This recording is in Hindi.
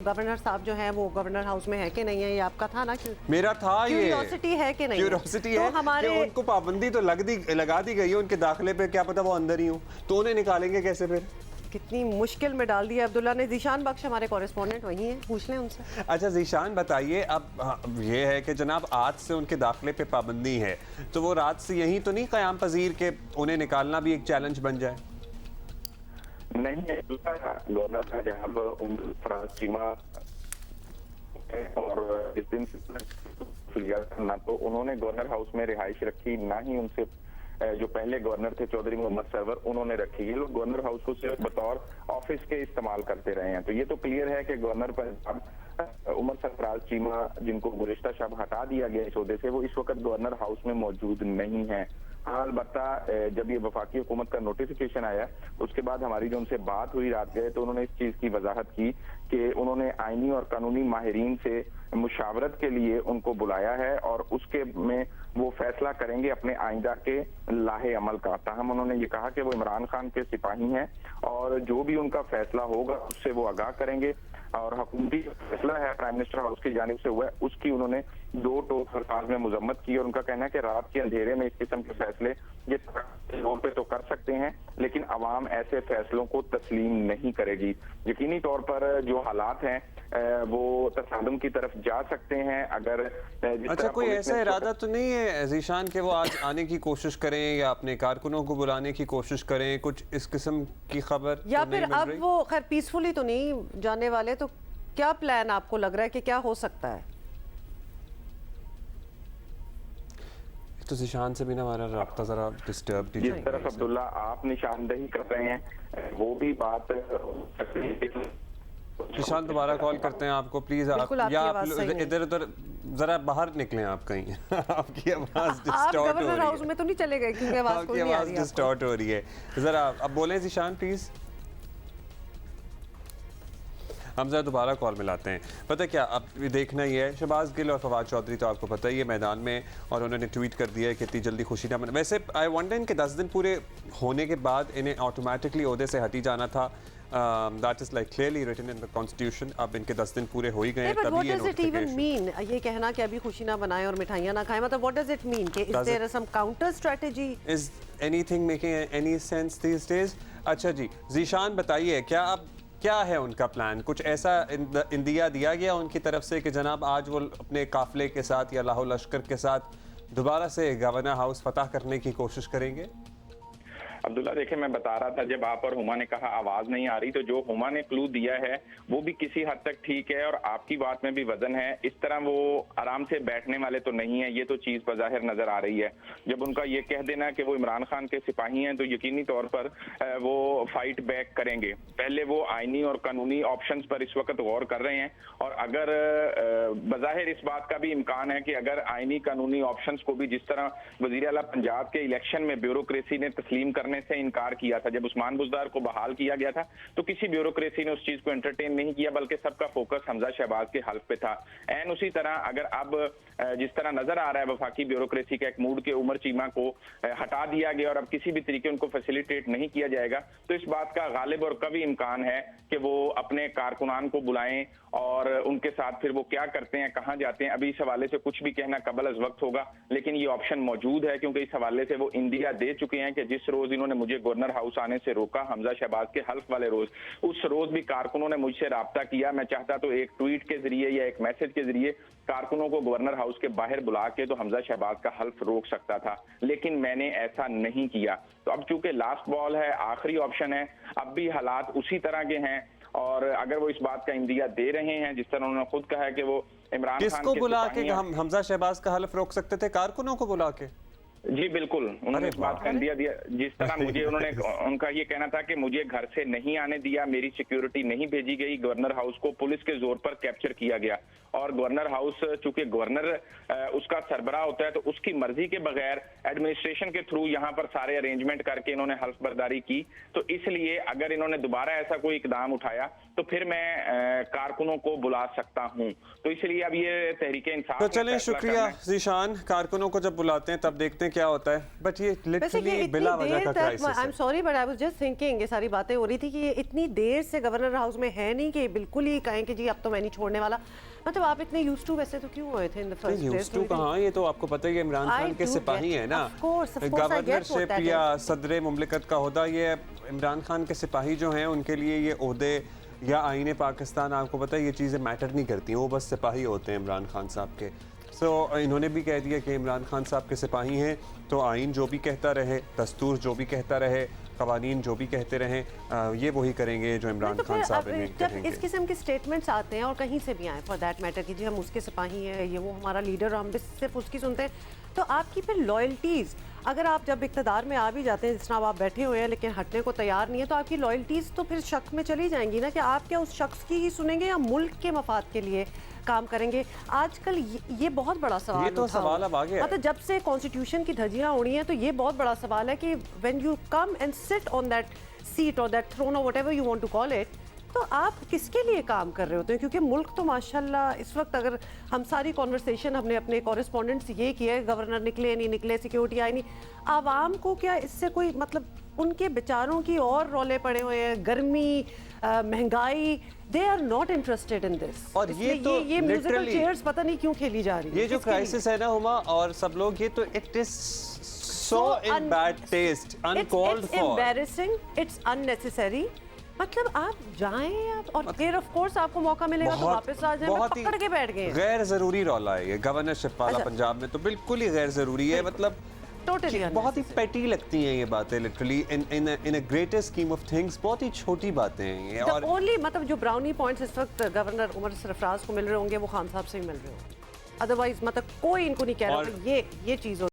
गवर्नर साहब जो हैं वो गवर्नर हाउस में है कि नहीं है, ये आपका था ना? मेरा था ये क्यूरियोसिटी है कि नहीं? क्यूरियोसिटी तो है हमारे कि उनको पाबंदी तो लगा दी गई है उनके दाखिले पे, क्या पता वो अंदर ही हो, तो उन्हें निकालेंगे कैसे फिर? कितनी मुश्किल में डाल दिया अब्दुल्ला ने। ज़ीशान बख्श हमारे कॉरेस्पॉन्डेंट वही हैं, पूछ लें उनसे। अच्छा ज़ीशान बताइए, अब ये है कि जनाब आज से उनके दाखिले पे पाबंदी है, तो वो रात से यहीं तो नहीं क़याम पजीर के उन्हें निकालना भी एक चैलेंज बन जाए? नहीं है, गवर्नर साहब उम्र फराज चीमा और इस दिन ना तो उन्होंने गवर्नर हाउस में रिहाइश रखी, ना ही उनसे जो पहले गवर्नर थे चौधरी मोहम्मद सरवर उन्होंने रखी। ये लोग गवर्नर हाउस को सिर्फ बतौर ऑफिस के इस्तेमाल करते रहे हैं। तो ये तो क्लियर है कि गवर्नर पर उमर सरफराज चीमा, जिनको गुज़िश्ता शब हटा दिया गया इस ओहदे से, वो इस वक्त गवर्नर हाउस में मौजूद नहीं है। हाँ, अलबत्ता जब ये वफाकी हुकूमत का नोटिफिकेशन आया उसके बाद हमारी जो उनसे बात हुई रात गए, तो उन्होंने इस चीज की वजाहत की कि उन्होंने आईनी और कानूनी माहिरीन से मुशावरत के लिए उनको बुलाया है और उसके में वो फैसला करेंगे अपने आइंदा के लाहे अमल का। ताहम उन्होंने ये कहा कि वो इमरान खान के सिपाही हैं और जो भी उनका फैसला होगा उससे वो आगाह करेंगे, और हुकूमती फैसला है प्राइम मिनिस्टर हाउस की जानिब से हुआ है उसकी उन्होंने दो टोक अल्फाज में मजम्मत की। और उनका कहना है कि रात के अंधेरे में इस किस्म के फैसले ये तौर पे तो कर सकते हैं, लेकिन अवाम ऐसे फैसलों को तस्लीम नहीं करेगी। यकीनी तौर पर जो हालात हैं वो तसादुम की तरफ जा सकते हैं। अगर अच्छा, कोई ऐसा इरादा तो नहीं है ज़ीशान कि वो आज आने की कोशिश करें या अपने कारकुनों को बुलाने की कोशिश करें, कुछ इस किस्म की खबर या तो फिर नहीं मिल अब रही? वो खैर पीसफुली तो नहीं जाने वाले, तो क्या प्लान आपको लग रहा है कि क्या हो सकता है? तो ज़ीशान से भी ना हमारा राब्ता जरा डिस्टर्ब जिस तरफ अब्दुल्ला आप निशानदेही कर रहे हैं वो भी बात ज़ीशान दोबारा कॉल करते हैं आपको प्लीज, आप बिल्कुल, आपकी या आवाज़ सही है। इधर उधर जरा बाहर निकलें आप कहीं आपकी आवाज़ आप डिस्टॉर्ट हो गवर्नर रही हाउस है, में तो नहीं चले गए क्योंकि आवाज़ आपकी कोई नहीं आ आवाज़ रही है डिस्टॉर्ट हो रही है। जरा अब बोलें ज़ीशान प्लीज। हम जरा दोबारा कॉल मिलाते हैं। पता क्या, अब देखना ही है, शहबाज गिल और फवाद चौधरी तो आपको पता ही है मैदान में, और उन्होंने ट्वीट कर दिया है कि इतनी जल्दी खुशी ना मना। वैसे आई वंडर इनके 10 दिन पूरे होने के बाद इन्हें ऑटोमेटिकली ओहदे से हटी जाना था। That is like clearly written in the constitution. अब इनके 10 दिन पूरे हो ही गए हैं, तभी ये नोटिफिकेशन। ये कहना कि अभी खुशी ना बनाएं और मिठाइयाँ ना खाएं, मतलब व्हाट डज इट मीन कि is there some counter strategy? Is anything making any sense these days? अच्छा जी, ज़ीशान बताइए, क्या है उनका प्लान? कुछ ऐसा इंदिया दिया गया उनकी तरफ से कि जनाब आज वो अपने काफिले के साथ या लाहौर लश्कर के साथ दोबारा से गवर्नर हाउस फतह करने की कोशिश करेंगे? अब्दुल्ला देखिए, मैं बता रहा था जब आप और हुमा ने कहा आवाज नहीं आ रही, तो जो हुमा ने क्लू दिया है वो भी किसी हद तक ठीक है और आपकी बात में भी वजन है। इस तरह वो आराम से बैठने वाले तो नहीं है, ये तो चीज बज़ाहिर नजर आ रही है। जब उनका ये कह देना कि वो इमरान खान के सिपाही हैं तो यकीनी तौर पर वो फाइट बैक करेंगे। पहले वो आईनी और कानूनी ऑप्शंस पर इस वक्त गौर कर रहे हैं, और अगर बज़ाहिर इस बात का भी इम्कान है कि अगर आईनी कानूनी ऑप्शंस को भी, जिस तरह वज़ीर आला पंजाब के इलेक्शन में ब्यूरोक्रेसी ने तस्लीम करने से इनकार किया था, जब उस्मान बुज़दार को बहाल किया गया था तो किसी ब्यूरोक्रेसी ने उस चीज को एंटरटेन नहीं किया, बल्कि सबका फोकस हमजा शहबाज के हल्फ पे था। एन उसी तरह अगर अब जिस तरह नजर आ रहा है वफाकी ब्यूरोक्रेसी का एक मूड के उमर चीमा को हटा दिया गया और अब किसी भी तरीके उनको फैसिलिटेट नहीं किया जाएगा, तो इस बात का गालिब और कभी इम्कान है कि वो अपने कारकुनान को बुलाएं और उनके साथ फिर वो क्या करते हैं, कहाँ जाते हैं। अभी इस हवाले से कुछ भी कहना कबल अज वक्त होगा, लेकिन ये ऑप्शन मौजूद है क्योंकि इस हवाले से वो इंदिया दे चुके हैं कि जिस रोज इन्होंने मुझे गवर्नर हाउस आने से रोका, हमजा शहबाज के हल्फ वाले रोज, उस रोज भी कारकुनों ने मुझसे राब्ता किया। मैं चाहता तो एक ट्वीट के जरिए या एक मैसेज के जरिए कारकुनों को गवर्नर हाउस के बाहर बुला के तो हमजा शहबाज का हल्फ रोक सकता था, लेकिन मैंने ऐसा नहीं किया। तो अब चूंकि लास्ट बॉल है, आखिरी ऑप्शन है, अब भी हालात उसी तरह के हैं, और अगर वो इस बात का इंदिया दे रहे हैं जिस तरह उन्होंने खुद कहा है कि वो इमरान खान किसको बुला के हमजा शहबाज का हल्फ रोक सकते थे? कारकुनों को बुला के? जी बिल्कुल, उन्होंने इस बात का इंदिया दिया। जिस तरह मुझे उन्होंने उनका ये कहना था कि मुझे घर से नहीं आने दिया, मेरी सिक्योरिटी नहीं भेजी गई, गवर्नर हाउस को पुलिस के जोर पर कैप्चर किया गया, और गवर्नर हाउस चूंकि गवर्नर उसका सरबराह होता है तो उसकी मर्जी के बगैर एडमिनिस्ट्रेशन के थ्रू यहाँ पर सारे अरेंजमेंट करके इन्होंने हल्फ बर्दारी की। तो इसलिए अगर इन्होंने दोबारा ऐसा कोई इकदाम उठाया तो फिर मैं कारकुनों को बुला सकता हूँ। तो इसलिए अब ये तहरीक इंसाफ, तो चलें, शुक्रिया ज़ीशान। कारकुनों को जब बुलाते हैं तब देखते हैं क्या होता है, बट ये लिटरली बिला वजह का क्राइसिस आई एम है। Sorry but I was just thinking, ये सारी बातें हो रही थी कि ये इतनी देर से गवर्नर हाउस में है नहीं कि बिल्कुल ही कहें कि जी अब तो मैं नहीं छोड़ने वाला। मतलब आप इतने यूज्ड टू वैसे तो क्यों हुए थे in the first place? Used to कहाँ, ये तो आपको पता ही है इमरान खान के सिपाही हैं ना। गवर्नरशिप या सदर मुमलिकत का ओहदा, ये इमरान खान के सिपाही जो हैं उनके लिए ये ओहदे या आईने पाकिस्तान, आपको पता है ये चीज़ें मैटर नहीं करती, वो बस सिपाही होते हैं इमरान खान साहब के। सो इन्होंने भी कह दिया कि इमरान खान साहब के सिपाही हैं तो आइन जो भी कहता रहे, दस्तूर जो भी कहता रहे, कवानीन जो भी कहते रहें, ये वही करेंगे जो इमरान खान साहब इन्हें जब कहेंगे। इस किस्म के स्टेटमेंट्स आते हैं और कहीं से भी आए फॉर दैट मैटर कि जी हम उसके सिपाही हैं, ये वो हमारा लीडर, हम भी सिर्फ उसकी सुनते हैं, तो आपकी फिर लॉयल्टीज़, अगर आप जब इक़्तिदार में आ भी जाते हैं, जिस तरह आप बैठे हुए हैं लेकिन हटने को तैयार नहीं है, तो आपकी लॉयल्टीज़ तो फिर शक में चली जाएंगी ना कि आप क्या उस शख्स की ही सुनेंगे या मुल्क के मफाद के लिए काम करेंगे। आजकल ये बहुत बड़ा सवाल ये तो उठा सवाल हुआ। अब आ गया है। मतलब जब से कॉन्स्टिट्यूशन की धज्जियां उड़ी हैं तो ये बहुत बड़ा सवाल है कि when you come and sit on that seat और दैट थ्रोन और whatever you want to call it, तो आप किसके लिए काम कर रहे होते हैं? क्योंकि मुल्क तो माशाल्लाह इस वक्त, अगर हम सारी कॉन्वर्सेशन हमने अपने कॉरेस्पॉन्डेंट से ये किया है, गवर्नर निकले नहीं निकले, सिक्योरिटी आई नहीं, आवाम को क्या इससे कोई मतलब, उनके बेचारों की और रौले पड़े हुए हैं, गर्मी, महंगाई, they are not interested in this. और ये तो ये म्यूजिकल literally- चेयर्स पता नहीं क्यों खेली जा रही है। ये जो किसके लिए? क्राइसिस है ना हुमा और सब लोग, ये तो it is so in bad taste, uncalled It's for. embarrassing, it's unnecessary। मतलब आप जाएं आप, और फिर ऑफ कोर्स आपको मौका मिलेगा तो वापस आ जाएं, बहुत ही पकड़ के बैठ गए। गैर जरूरी रौला है ये गवर्नरशिप वाला अच्छा। पंजाब में, तो बिल्कुल ही गैर जरूरी है। मतलब टोटली बहुत ही पेटी लगती हैं ये बातें, literally in a greater scheme of things बहुत ही छोटी बातें हैं ये। और ओनली मतलब जो ब्राउनी पॉइंट्स इस वक्त गवर्नर उमर सरफराज को मिल रहे होंगे वो खान साहब से ही मिल रहे होंगे, अदरवाइज मतलब कोई इनको नहीं कह रहा और- कि ये चीज़